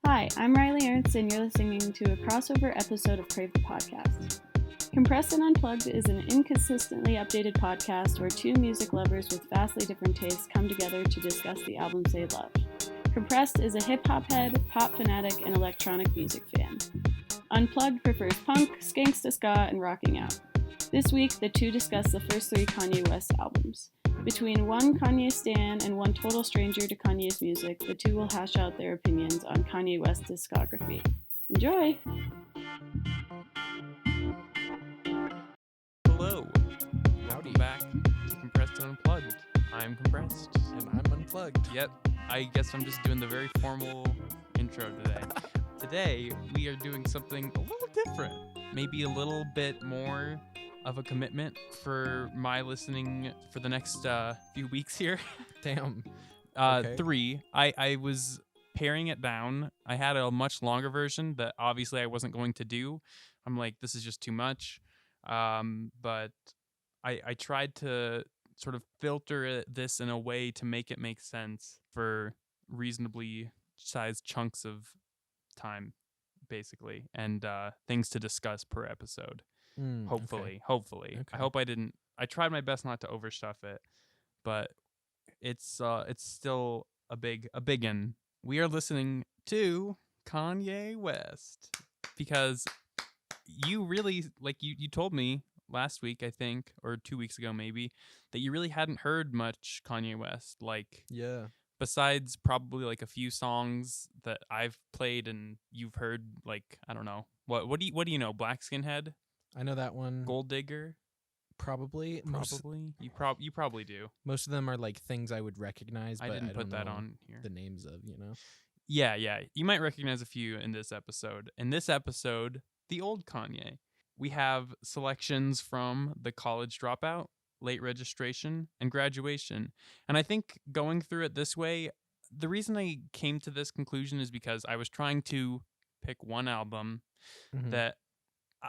Hi, I'm Reilly Ernst, and you're listening to a crossover episode of Crave the Podcast. Compressed and Unplugged is an inconsistently updated podcast where two music lovers with vastly different tastes come together to discuss the albums they love. Compressed is a hip-hop head, pop fanatic, and electronic music fan. Unplugged prefers punk, skanksta ska, and rocking out. This week, the two discuss the first three Kanye West albums. Between one Kanye stan and one total stranger to Kanye's music, the two will hash out their opinions on Kanye West's discography. Enjoy! Hello. Welcome back to Compressed and Unplugged. I'm Compressed. And I'm Unplugged. Yep. I guess I'm just doing the very formal intro today. Today, we are doing something a little different. Maybe a little bit more of a commitment for my listening for the next few weeks here. Damn. Okay. 3. I was paring it down. I had a much longer version that obviously I wasn't going to do. I'm like, this is just too much. But I tried to sort of filter this in a way to make it make sense for reasonably sized chunks of time, basically, and things to discuss per episode. Hopefully. Okay. I hope I tried my best not to overstuff it, but it's still a biggin. We are listening to Kanye West because you really, like, you told me last week, I think, or 2 weeks ago maybe, that you really hadn't heard much Kanye West, like, Yeah. besides probably like a few songs that I've played and you've heard, like, I don't know. What do you know? Black Skinhead? I know that one. Gold Digger? Probably. You probably do. Most of them are like things I would recognize, but I didn't don't put that know on here. the names of, Yeah. You might recognize a few in this episode. In this episode, the old Kanye. We have selections from the College Dropout, Late Registration, and Graduation. And I think going through it this way, the reason I came to this conclusion is because I was trying to pick one album that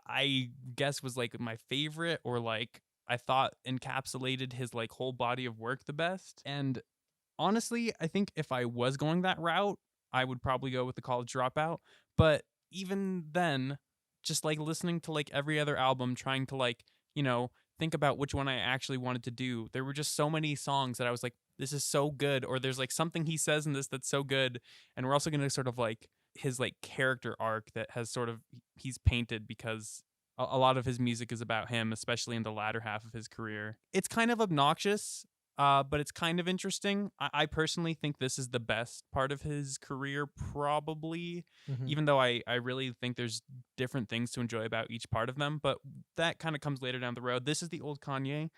I guess was like my favorite, or like I thought encapsulated his like whole body of work the best. And honestly, I think if I was going that route, I would probably go with the College Dropout. But even then, just like listening to like every other album, trying to like, think about which one I actually wanted to do. There were just so many songs that I was like, this is so good, or there's like something he says in this that's so good. And we're also going to sort of like his like character arc that has sort of he's painted, because a lot of his music is about him, especially in the latter half of his career. It's kind of obnoxious, but it's kind of interesting. I personally think this is the best part of his career, probably, even though I really think there's different things to enjoy about each part of them. But that kind of comes later down the road. This is the old Kanye.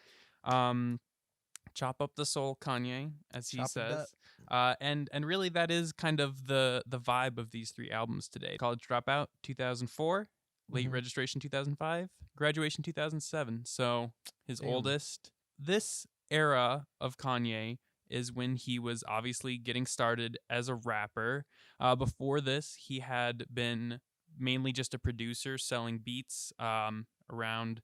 Chop up the soul Kanye, as he says. And really that is kind of the vibe of these three albums today. College Dropout, 2004. Late Registration, 2005. Graduation, 2007. So his oldest. This era of Kanye is when he was obviously getting started as a rapper. Before this, he had been mainly just a producer selling beats around,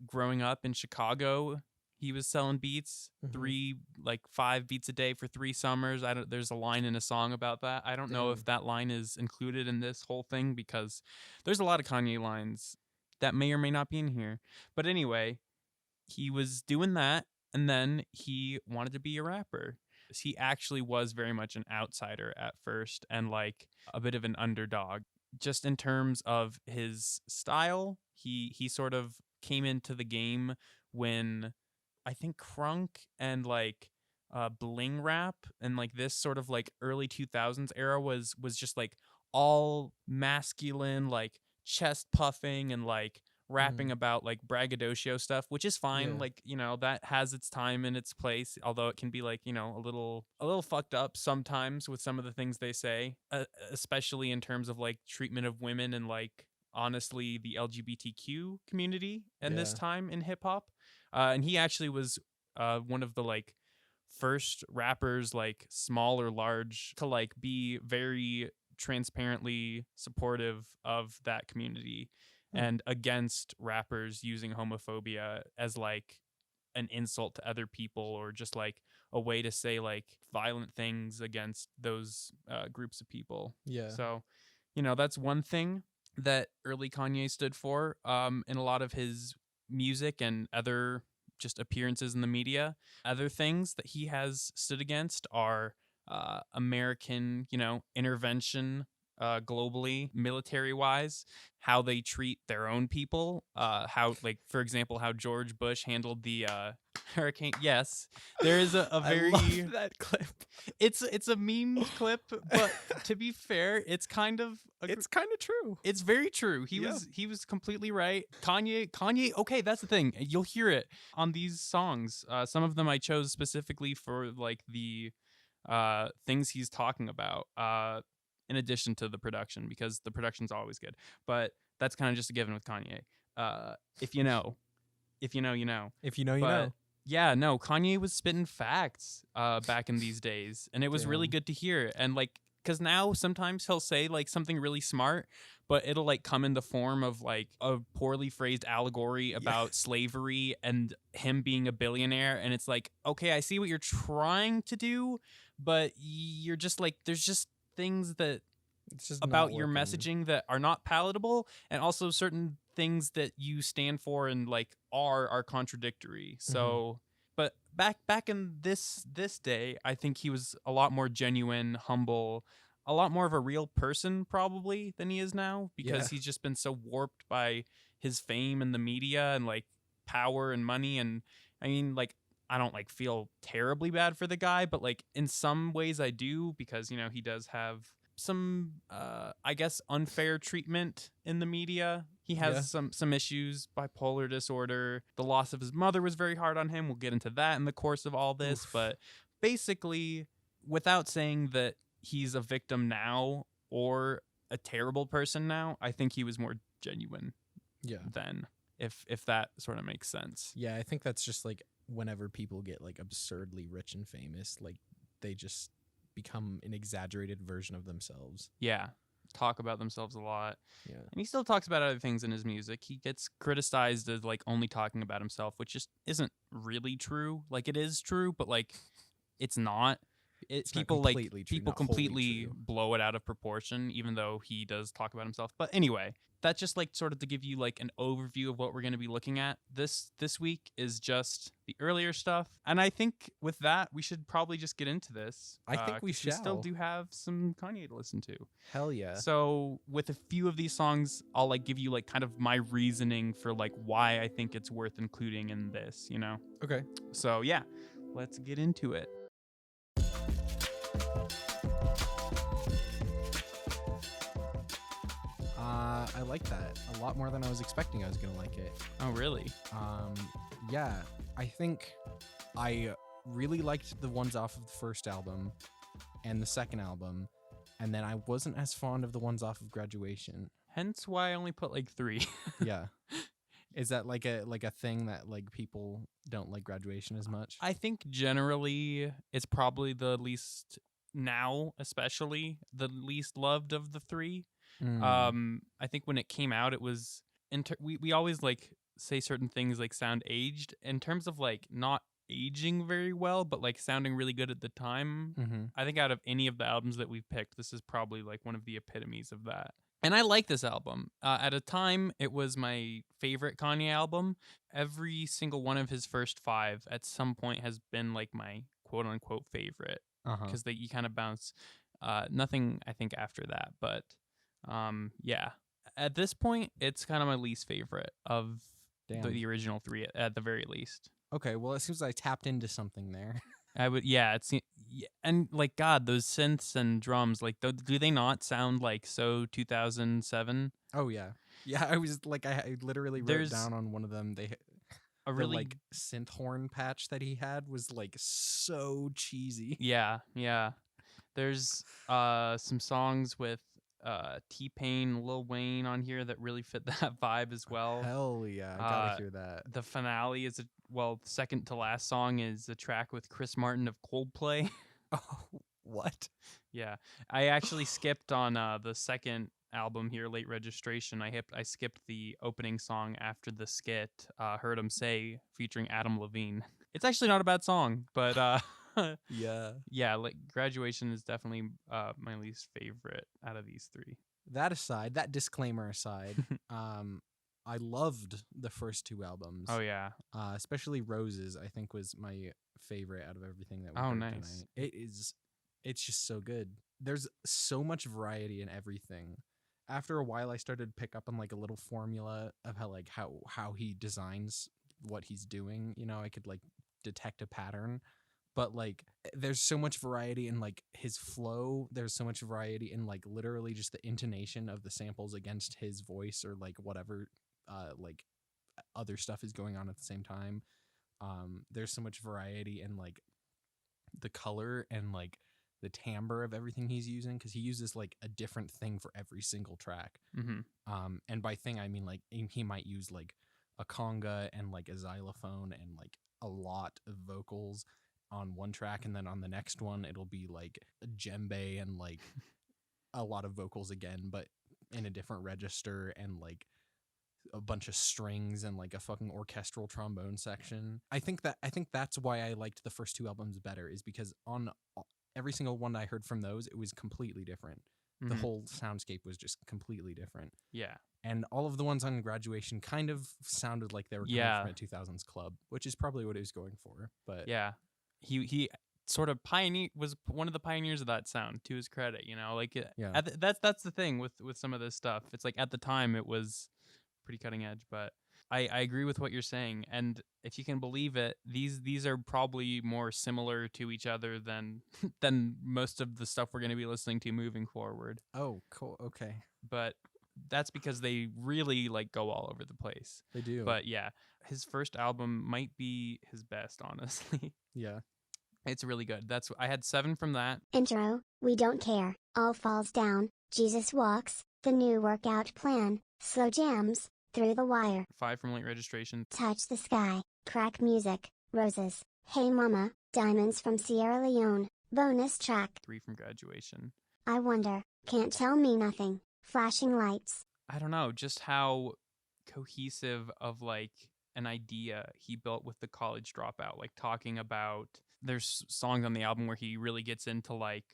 growing up in Chicago. He was selling beats, 5 beats a day for 3 summers. There's a line in a song about that. I don't know if that line is included in this whole thing, because there's a lot of Kanye lines that may or may not be in here. But anyway, he was doing that, and then he wanted to be a rapper. He actually was very much an outsider at first, and like a bit of an underdog. Just in terms of his style, he sort of came into the game when I think crunk and like bling rap and like this sort of like early 2000s era was just like all masculine, like chest puffing and like rapping about like braggadocio stuff, which is fine. Like, that has its time and its place, although it can be like, a little fucked up sometimes with some of the things they say, especially in terms of like treatment of women and like honestly the LGBTQ community in this time in hip hop. And he actually was one of the like first rappers, like small or large, to like be very transparently supportive of that community and against rappers using homophobia as like an insult to other people, or just like a way to say like violent things against those groups of people. Yeah. So, you know, that's one thing that early Kanye stood for in a lot of his music and other just appearances in the media. Other things that he has stood against are American, you know, intervention globally, military wise, how they treat their own people, how, like, for example, how George Bush handled the hurricane. Yes, there is a very I love that clip. It's a meme clip, but to be fair, it's kind of true. it's very true. He was completely right. Kanye. Okay, that's the thing. You'll hear it on these songs. Some of them I chose specifically for like the things he's talking about. In addition to the production, because the production's always good. But that's kind of just a given with Kanye. If you know, you know. If you know, you But, know. yeah, no, Kanye was spitting facts back in these days, and it was really Damn. good to hear. And like, because now sometimes he'll say like something really smart, but it'll like come in the form of like a poorly phrased allegory about slavery and him being a billionaire. And it's like, okay, I see what you're trying to do, but you're just like, there's just things that It's just about not your working. messaging that are not palatable, and also certain things that you stand for and like are contradictory. So but back in this day, I think he was a lot more genuine, humble, a lot more of a real person probably than he is now, because he's just been so warped by his fame and the media and like power and money. And I mean, like, I don't like feel terribly bad for the guy, but like in some ways I do, because, you know, he does have some I guess unfair treatment in the media. He has some issues, bipolar disorder. The loss of his mother was very hard on him. We'll get into that in the course of all this. But basically, without saying that he's a victim now or a terrible person now, I think he was more genuine then, if that sort of makes sense. Yeah, I think that's just like whenever people get like absurdly rich and famous, like they just become an exaggerated version of themselves. Yeah. Talk about themselves a lot. Yeah. And he still talks about other things in his music. He gets criticized as like only talking about himself, which just isn't really true. Like, it is true, but like it's not. People completely blow it out of proportion, even though he does talk about himself. But anyway, that's just like sort of to give you like an overview of what we're going to be looking at. This week is just the earlier stuff, and I think with that we should probably just get into this. I think we shall. We still do have some Kanye to listen to. Hell yeah. So with a few of these songs, I'll like give you like kind of my reasoning for like why I think it's worth including in this, you know? Okay. So yeah, let's get into it. I like that a lot more than I was expecting I was gonna like it. Oh, really? Yeah, I think I really liked the ones off of the first album and the second album, and then I wasn't as fond of the ones off of Graduation. Hence why I only put like 3. Yeah. Is that like a thing that like people don't like Graduation as much? I think generally it's probably the least, now especially, the least loved of the 3. I think when it came out, it was we always like say certain things like sound aged, in terms of like not aging very well, but like sounding really good at the time. I think out of any of the albums that we've picked, this is probably like one of the epitomes of that. And I like this album. At a time, it was my favorite Kanye album. Every single one of his first 5 at some point has been like my quote unquote favorite, because you kind of bounce. Nothing I think after that, but yeah, at this point it's kind of my least favorite of the original 3 at the very least. Okay, well, it seems I tapped into something there. I would, yeah, and like, God, those synths and drums, like, do they not sound like so 2007? Oh yeah, I was like, I literally wrote down on one of them, a really like synth horn patch that he had was like so cheesy. Yeah. There's some songs with T-Pain, Lil Wayne on here that really fit that vibe as well. Hell yeah, I gotta hear that. The finale is the second to last song is a track with Chris Martin of Coldplay. Oh, what? Yeah, I actually skipped on the second album here, Late Registration. I skipped the opening song after the skit, Heard 'Em Say, featuring Adam Levine. It's actually not a bad song, but Yeah. Yeah, like Graduation is definitely my least favorite out of these three. That aside, that disclaimer aside, I loved the first two albums. Oh yeah. Especially Roses, I think was my favorite out of everything that we Oh, heard nice. tonight. It's just so good. There's so much variety in everything. After a while, I started to pick up on like a little formula of how he designs what he's doing. You know, I could like detect a pattern. But like there's so much variety in like his flow. There's so much variety in like literally just the intonation of the samples against his voice or like whatever like other stuff is going on at the same time. There's so much variety in like the color and like the timbre of everything he's using, because he uses like a different thing for every single track. And by thing I mean like he might use like a conga and like a xylophone and like a lot of vocals on one track, and then on the next one it'll be like a djembe and like a lot of vocals again, but in a different register, and like a bunch of strings and like a fucking orchestral trombone section. I think that's why I liked the first two albums better, is because on every single one I heard from those, it was completely different. The whole soundscape was just completely different. Yeah. And all of the ones on Graduation kind of sounded like they were coming from a 2000s club, which is probably what he was going for. But yeah, he sort of was one of the pioneers of that sound, to his credit. You know, like that's the thing with some of this stuff. It's like at the time it was pretty cutting edge, but I agree with what you're saying. And if you can believe it, these are probably more similar to each other than most of the stuff we're going to be listening to moving forward. Oh, cool. Okay. But that's because they really like go all over the place. They do. But yeah, his first album might be his best, honestly. Yeah. It's really good. I had 7 from that. Intro, We Don't Care, All Falls Down, Jesus Walks, The New Workout Plan, Slow Jams, Through the Wire. 5 from Late Registration. Touch the Sky, Crack Music, Roses, Hey Mama, Diamonds from Sierra Leone, bonus track. 3 from Graduation. I Wonder, Can't Tell Me Nothing, Flashing Lights. I don't know, just how cohesive of like an idea he built with the College Dropout, like talking about, there's songs on the album where he really gets into like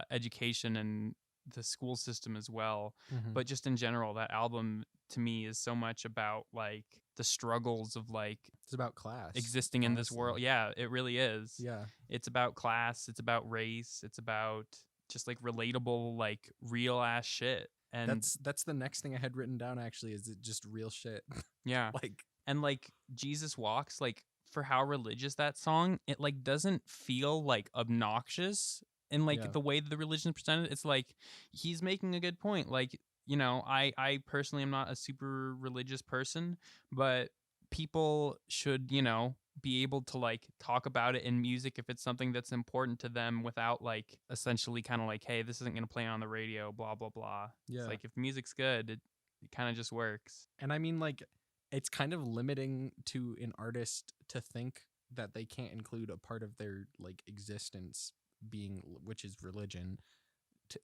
education and the school system as well. But just in general, that album to me is so much about like the struggles of like, it's about class existing in this world. Yeah, it really is. Yeah. It's about class, it's about race, it's about just like relatable, like real ass shit. And that's the next thing I had written down, actually, is it just real shit. Yeah. Like, and like Jesus Walks, like for how religious that song, it like doesn't feel like obnoxious in like the way that the religion is presented. It's like he's making a good point. Like, you know, I personally am not a super religious person, but people should, you know, be able to like talk about it in music if it's something that's important to them, without like essentially kind of like, hey, this isn't going to play on the radio, blah blah blah. Yeah. It's like if music's good, it kind of just works. And I mean, like, it's kind of limiting to an artist to think that they can't include a part of their like existence being, which is religion,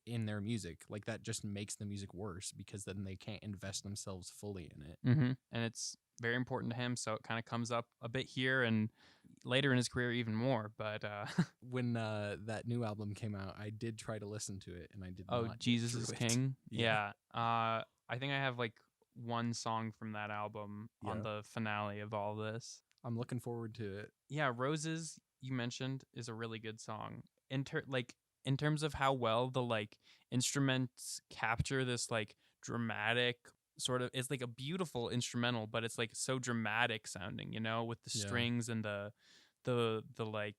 in their music. Like, that just makes the music worse, because then they can't invest themselves fully in it. And it's very important to him, so it kind of comes up a bit here and later in his career even more. But when that new album came out, I did try to listen to it, and I did not. Jesus is King. Yeah. I think I have like one song from that album on the finale of all this. I'm looking forward to it. Yeah, Roses, you mentioned, is a really good song. In terms of how well the like instruments capture this like dramatic sort of, it's like a beautiful instrumental, but it's like so dramatic sounding, you know, with the strings and the like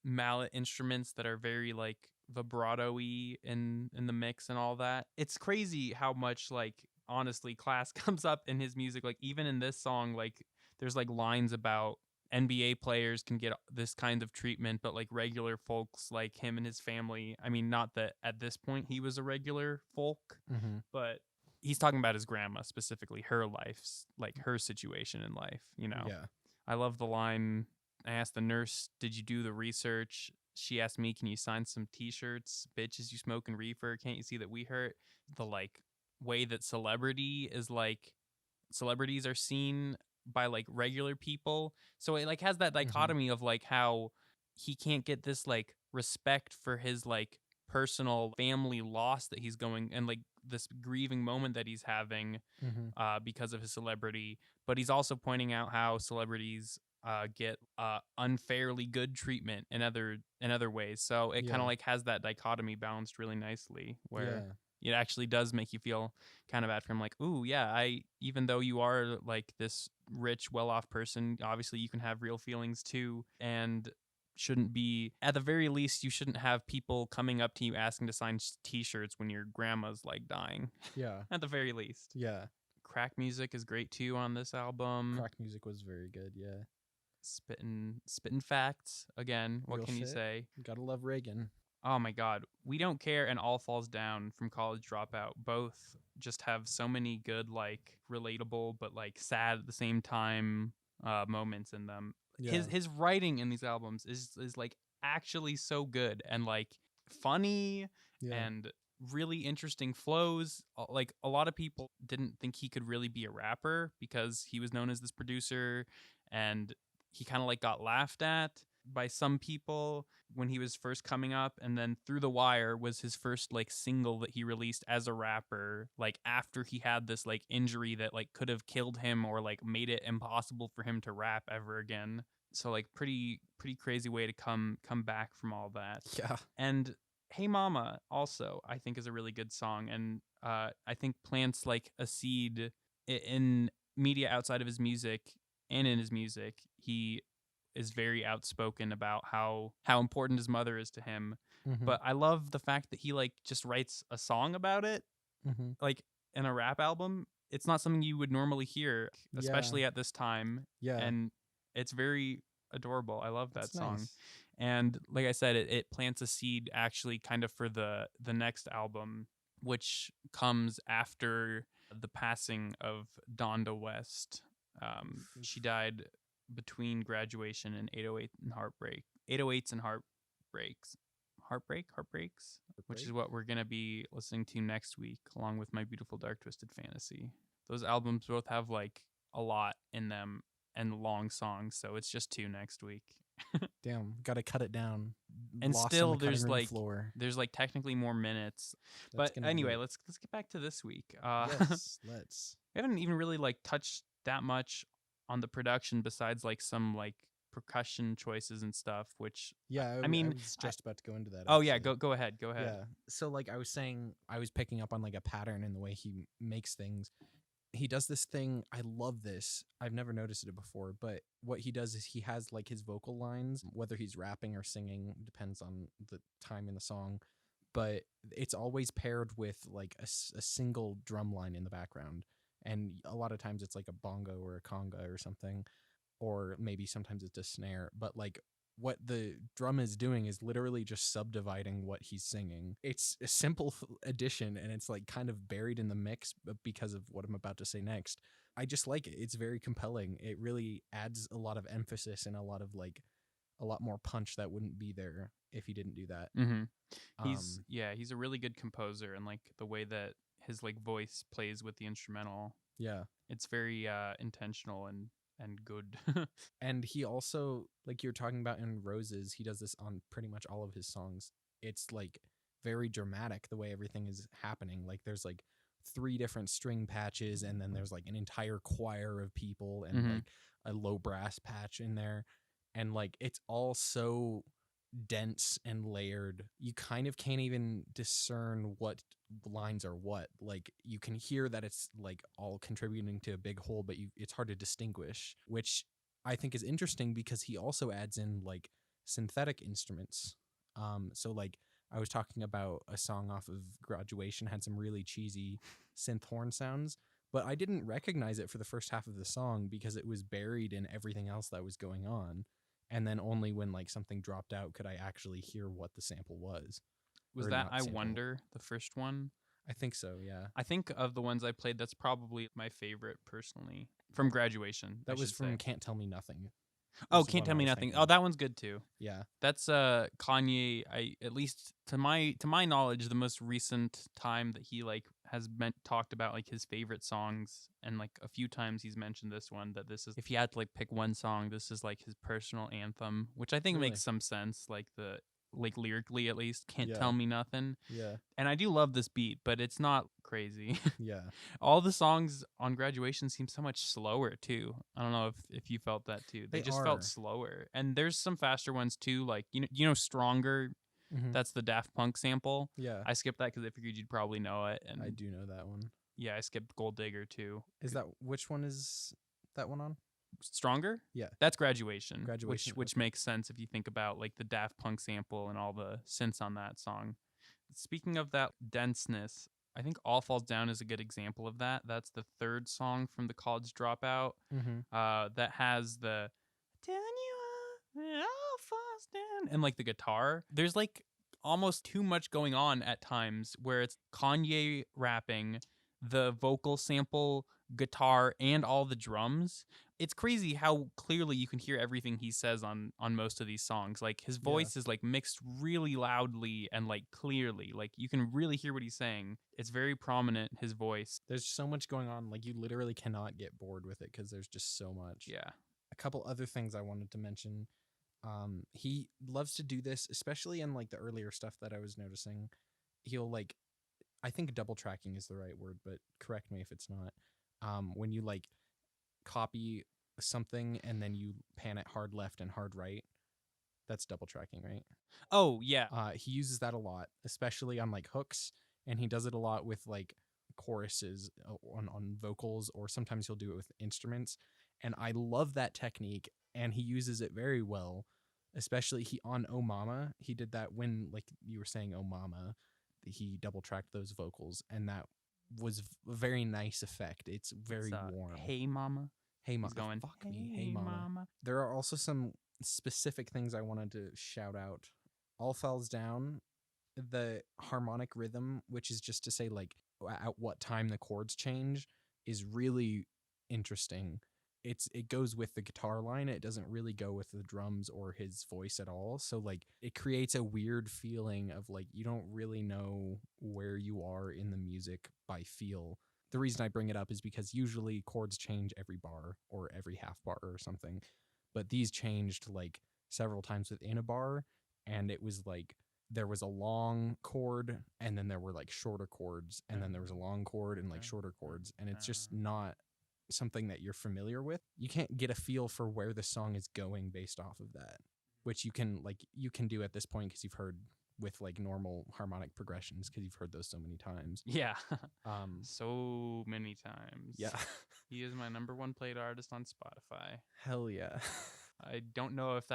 mallet instruments that are very like vibrato-y in the mix and all that. It's crazy how much like honestly class comes up in his music. Like even in this song, like there's like lines about NBA players can get this kind of treatment, but like regular folks like him and his family, I mean, not that at this point he was a regular folk, but he's talking about his grandma specifically, her life's like her situation in life, you know. Yeah. I love the line, I asked the nurse, did you do the research? She asked me, can you sign some t-shirts? Bitches, you smoking reefer, can't you see that we hurt? The like way that celebrity is like, celebrities are seen by like regular people, so it like has that dichotomy of like how he can't get this like respect for his like personal family loss that he's going and like this grieving moment that he's having because of his celebrity. But he's also pointing out how celebrities get unfairly good treatment in other ways. So it kind of like has that dichotomy balanced really nicely, where it actually does make you feel kind of bad for him. Like, ooh, yeah, even though you are like this rich, well-off person, obviously you can have real feelings too, and shouldn't be, at the very least, you shouldn't have people coming up to you asking to sign t-shirts when your grandma's like dying. Yeah. At the very least. Yeah. Crack music is great too on this album. Crack music was very good, yeah. Spitting facts again. What Real can you shit. say? Gotta love Reagan. Oh my God. We Don't Care and All Falls Down from College Dropout both just have so many good, like, relatable but like sad at the same time moments in them. Yeah. His writing in these albums is like actually so good and like funny and really interesting flows. Like, a lot of people didn't think he could really be a rapper because he was known as this producer, and he kind of like got laughed at by some people when he was first coming up. And then Through the Wire was his first like single that he released as a rapper, like after he had this like injury that like could have killed him or like made it impossible for him to rap ever again. So like pretty crazy way to come back from all that. Yeah. And Hey Mama also I think is a really good song, and I think plants like a seed in media outside of his music and in his music. He is very outspoken about how important his mother is to him. But I love the fact that he like just writes a song about it, like in a rap album. It's not something you would normally hear, especially at this time. Yeah, and it's very adorable. I love that song. Nice. And like I said, it plants a seed actually kind of for the next album, which comes after the passing of Donda West. She died between graduation and 808 and heartbreak. 808s and heartbreaks, which is what we're going to be listening to next week, along with My Beautiful Dark Twisted Fantasy. Those albums both have like a lot in them and long songs, so it's just 2 next week. Damn, gotta cut it down. And still there's like technically more minutes. But anyway, let's get back to this week. Yes, let's. We haven't even really like touched that much on the production besides like some like percussion choices and stuff, which I mean, I was just about to go into that. Oh yeah, go ahead. Yeah. So like I was saying, I was picking up on like a pattern in the way he makes things. He does this thing. I love this. I've never noticed it before, but what he does is he has like his vocal lines, whether he's rapping or singing, depends on the time in the song, but it's always paired with like a single drum line in the background. And a lot of times it's like a bongo or a conga or something, or maybe sometimes it's a snare. But like what the drum is doing is literally just subdividing what he's singing. It's a simple addition, and it's like kind of buried in the mix because of what I'm about to say next. I just like it. It's very compelling. It really adds a lot of emphasis and a lot more punch that wouldn't be there if he didn't do that. He's a really good composer, and like the way that his like voice plays with the instrumental. Yeah. It's very intentional and good. And he also, like you're talking about in Roses, he does this on pretty much all of his songs. It's like very dramatic the way everything is happening. Like there's like 3 different string patches, and then there's like an entire choir of people and like a low brass patch in there. And like it's all so dense and layered, you kind of can't even discern what lines are what. Like you can hear that it's like all contributing to a big whole, but it's hard to distinguish, which I think is interesting because he also adds in like synthetic instruments. So like I was talking about a song off of Graduation had some really cheesy synth horn sounds, but I didn't recognize it for the first half of the song because it was buried in everything else that was going on. And then only when like something dropped out could I actually hear what the sample was. Was that I Wonder, the first one? I think so, yeah. I think of the ones I played, that's probably my favorite personally. From Graduation. That was from Can't Tell Me Nothing. Oh, Can't Tell Me Nothing. Oh, that one's good too. Yeah. That's Kanye, at least to my knowledge, the most recent time that he like has talked about like his favorite songs, and like a few times he's mentioned this one, that this is, if he had to like pick one song, this is like his personal anthem, which I think Really? makes some sense, like lyrically at least. Can't Yeah. Tell Me Nothing. Yeah. And I do love this beat, but it's not crazy. Yeah. All the songs on Graduation seem so much slower too. I don't know if you felt that too. They just felt slower. And there's some faster ones too, like you know Stronger. Mhm. That's the Daft Punk sample. Yeah. I skipped that because I figured you'd probably know it. And I do know that one. yeah, I skipped Gold Digger too. Which one is that one on? Stronger? Yeah. That's Graduation. Graduation, Which makes sense if you think about like the Daft Punk sample and all the synths on that song. Speaking of that denseness, I think All Falls Down is a good example of that. That's the third song from the College Dropout. That has the telling you it all falls down and like the guitar. There's like almost too much going on at times where it's Kanye rapping, the vocal sample, guitar, and all the drums. It's crazy how clearly you can hear everything he says on most of these songs. Like his voice is like mixed really loudly and like clearly. Like you can really hear what he's saying. It's very prominent, his voice. There's so much going on. Like you literally cannot get bored with it because there's just so much. Yeah. A couple other things I wanted to mention. He loves to do this, especially in like the earlier stuff that I was noticing. He'll like, I think double tracking is the right word, but correct me if it's not. When you like copy something and then you pan it hard left and hard right, that's double tracking, right? Oh yeah. He uses that a lot, especially on like hooks, and he does it a lot with like choruses on vocals, or sometimes he'll do it with instruments. And I love that technique, and he uses it very well. Especially on Oh Mama, he did that when, like you were saying, Oh Mama, he double tracked those vocals, and that was a very nice effect. It's very warm. Hey Mama. Hey Mama. He's going, Fuck me. Hey Mama. There are also some specific things I wanted to shout out. All Falls Down, the harmonic rhythm, which is just to say like at what time the chords change, is really interesting. It goes with the guitar line. It doesn't really go with the drums or his voice at all. So like it creates a weird feeling of like you don't really know where you are in the music by feel. The reason I bring it up is because usually chords change every bar or every half bar or something. But these changed like several times within a bar, and it was like there was a long chord and then there were like shorter chords, and then there was a long chord and like shorter chords, and it's just not something that you're familiar with. You can't get a feel for where the song is going based off of that, which you can do at this point because you've heard with like normal harmonic progressions, because you've heard those so many times. Yeah. So many times. Yeah. He is my number one played artist on Spotify. Hell yeah. I don't know if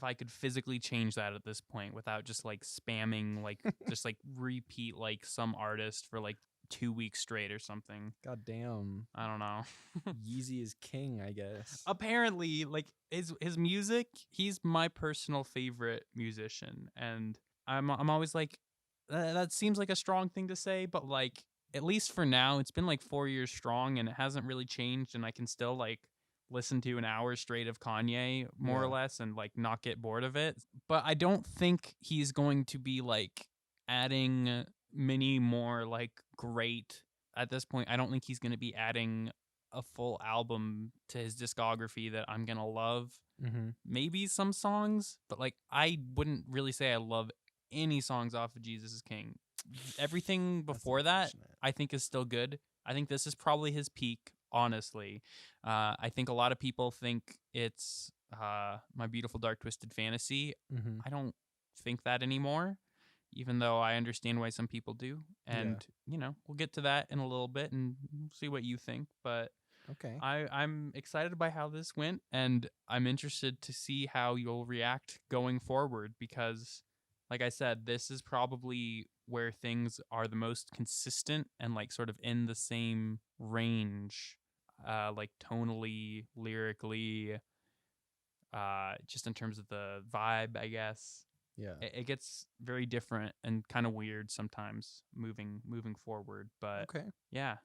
I could physically change that at this point without just like spamming, like just like repeat like some artist for like 2 weeks straight or something. God damn. I don't know. Yeezy is king, I guess. Apparently, like his music, he's my personal favorite musician, and I'm always like, that seems like a strong thing to say, but like at least for now, it's been like 4 years strong, and it hasn't really changed, and I can still like listen to an hour straight of Kanye more or less and like not get bored of it. But I don't think he's going to be like adding many more like great at this point. I don't think he's going to be adding a full album to his discography that I'm going to love. Maybe some songs, but like I wouldn't really say I love any songs off of Jesus is King. Everything before that I think is still good. I think this is probably his peak, honestly. I think a lot of people think it's My Beautiful Dark Twisted Fantasy. I don't think that anymore, even though I understand why some people do. And, you know, we'll get to that in a little bit and see what you think. But okay, I'm excited by how this went, and I'm interested to see how you'll react going forward because, like I said, this is probably where things are the most consistent and, like, sort of in the same range, like, tonally, lyrically, just in terms of the vibe, I guess. Yeah, it gets very different and kind of weird sometimes moving forward, but okay, yeah.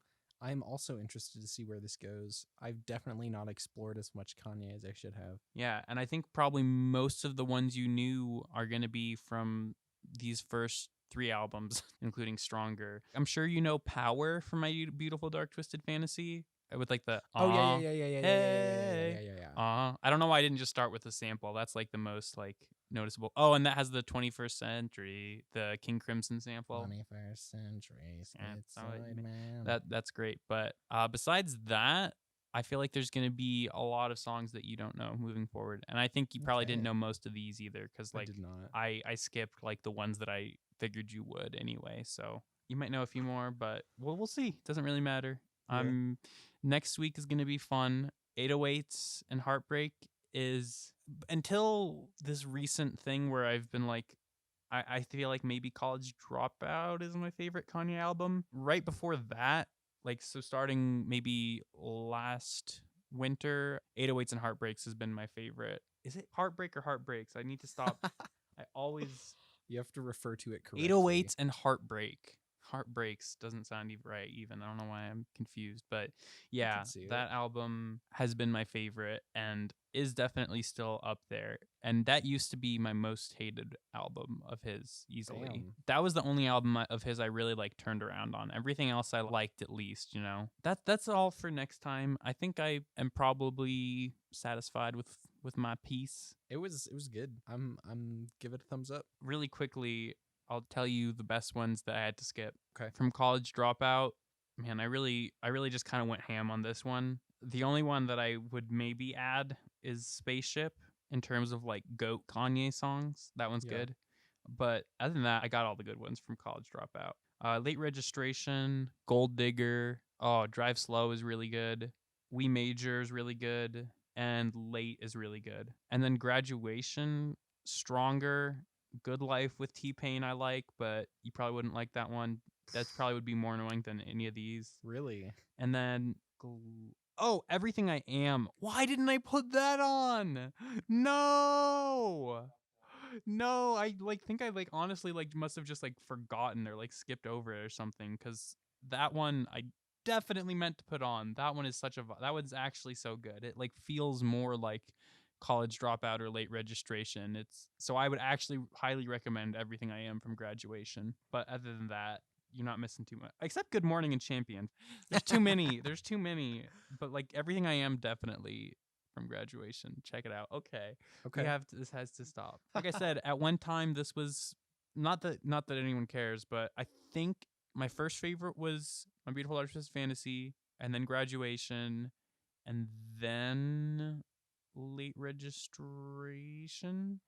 I'm also interested to see where this goes. I've definitely not explored as much Kanye as I should have. Yeah, and I think probably most of the ones you knew are going to be from these first 3 albums, including Stronger. I'm sure you know Power from My Beautiful Dark Twisted Fantasy with like the hey. I don't know why I didn't just start with the sample. That's like the most like noticeable. Oh, and that has the 21st Century, the King Crimson sample. 21st Century, schizoid man. That's great. But besides that, I feel like there's going to be a lot of songs that you don't know moving forward. And I think you probably didn't know most of these either because like I did not. I skipped like the ones that I figured you would anyway. So you might know a few more, but we'll see. Doesn't really matter. Yeah. Next week is going to be fun. 808s and Heartbreak is until this recent thing where I've been like, I feel like maybe College Dropout is my favorite Kanye album. Right before that, like, so starting maybe last winter, 808s and Heartbreaks has been my favorite. Is it Heartbreak or Heartbreaks? I need to stop. I always... You have to refer to it correctly. 808s and Heartbreak. Heartbreaks doesn't sound right even. I don't know why I'm confused. But yeah, that album has been my favorite and is definitely still up there. And that used to be my most hated album of his easily. Damn. That was the only album of his I really like turned around on. Everything else I liked at least, you know. That's all for next time. I think I am probably satisfied with my piece. It was good. I'm give it a thumbs up. Really quickly, I'll tell you the best ones that I had to skip. Okay. From College Dropout, man, I really just kind of went ham on this one. The only one that I would maybe add is Spaceship in terms of like GOAT Kanye songs. That one's good. But other than that, I got all the good ones from College Dropout. Late Registration, Gold Digger, Drive Slow is really good. We Major is really good. And Late is really good. And then Graduation, Stronger, Good Life with T-Pain I like, but you probably wouldn't like that one. That probably would be more annoying than any of these. Really? And then, Everything I Am. Why didn't I put that on? No, I think I honestly must have just forgotten or skipped over it or something, because that one I definitely meant to put on. That one is that one's actually so good. It feels more like College Dropout or Late Registration. So I would actually highly recommend Everything I Am from Graduation. But other than that, you're not missing too much. Except Good Morning and Champion. There's too many. But Everything I Am definitely from Graduation. Check it out. Okay. This has to stop. Like I said, at one time this was not that anyone cares, but I think my first favorite was My Beautiful Dark Twisted Fantasy, and then Graduation, and then Late Registration,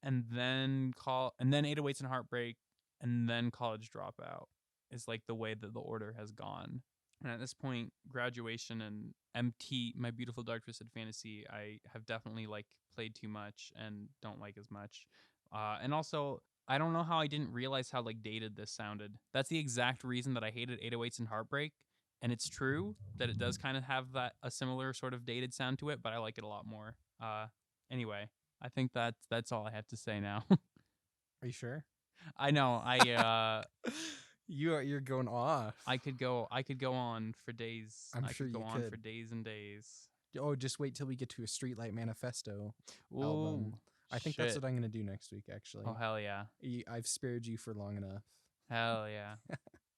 and then 808s and Heartbreak, and then College Dropout is the way that the order has gone. And at this point, Graduation and My Beautiful Dark Twisted Fantasy, I have definitely played too much and don't like as much. And also, I don't know how I didn't realize how dated this sounded. That's the exact reason that I hated 808s and Heartbreak. And it's true that it does kind of have a similar sort of dated sound to it, but I like it a lot more. Anyway, I think that's all I have to say now. Are you sure? I know. You're going off. I could go on for days. I'm sure you could. I could go on for days and days. Oh, just wait till we get to a Streetlight Manifesto album. I think that's what I'm going to do next week, actually. Oh, hell yeah. I've spared you for long enough. Hell yeah.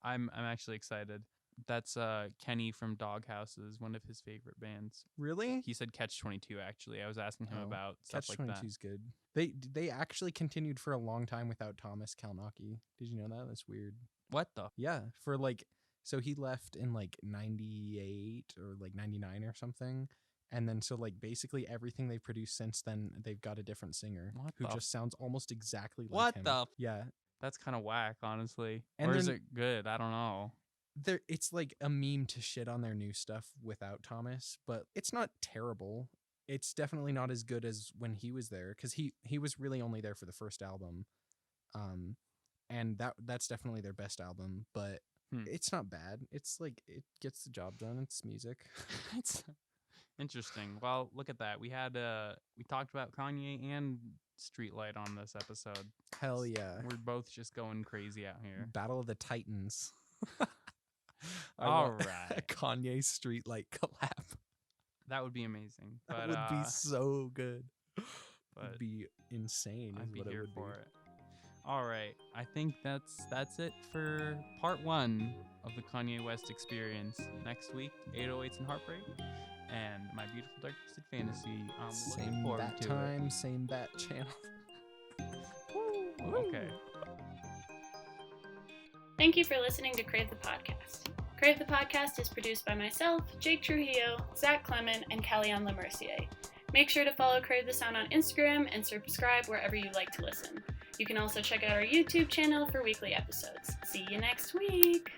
I'm actually excited. That's Kenny from Doghouse is one of his favorite bands. Really? He said Catch-22, actually. I was asking him about stuff like that. Catch-22's good. They actually continued for a long time without Thomas Kalnacki. Did you know that? That's weird. What the? Yeah, for so he left in 98 or 99 or something. And then so basically everything they've produced since then, they've got a different singer who just sounds almost exactly like him. What the? Yeah. That's kind of whack, honestly. And or is it good? I don't know. It's a meme to shit on their new stuff without Thomas, but it's not terrible. It's definitely not as good as when he was there, because he was really only there for the first album. And that's definitely their best album, but it's not bad. It's it gets the job done. It's music. It's interesting. Well, look at that. We talked about Kanye and Streetlight on this episode. Hell yeah. We're both just going crazy out here. Battle of the Titans. All right. A Kanye Streetlight collab. That would be amazing. That would be so good. But it'd be insane. I'd be here for it. All right, I think that's it for part 1 of the Kanye West experience. Next week, 808s and Heartbreak, and My Beautiful Dark Twisted Fantasy. Same bat time, same bat channel. Okay. Thank you for listening to Crave the Podcast. Crave the Podcast is produced by myself, Jake Trujillo, Zac Clement, and Kalyan Lemercier. Make sure to follow Crave the Sound on Instagram and subscribe wherever you like to listen. You can also check out our YouTube channel for weekly episodes. See you next week!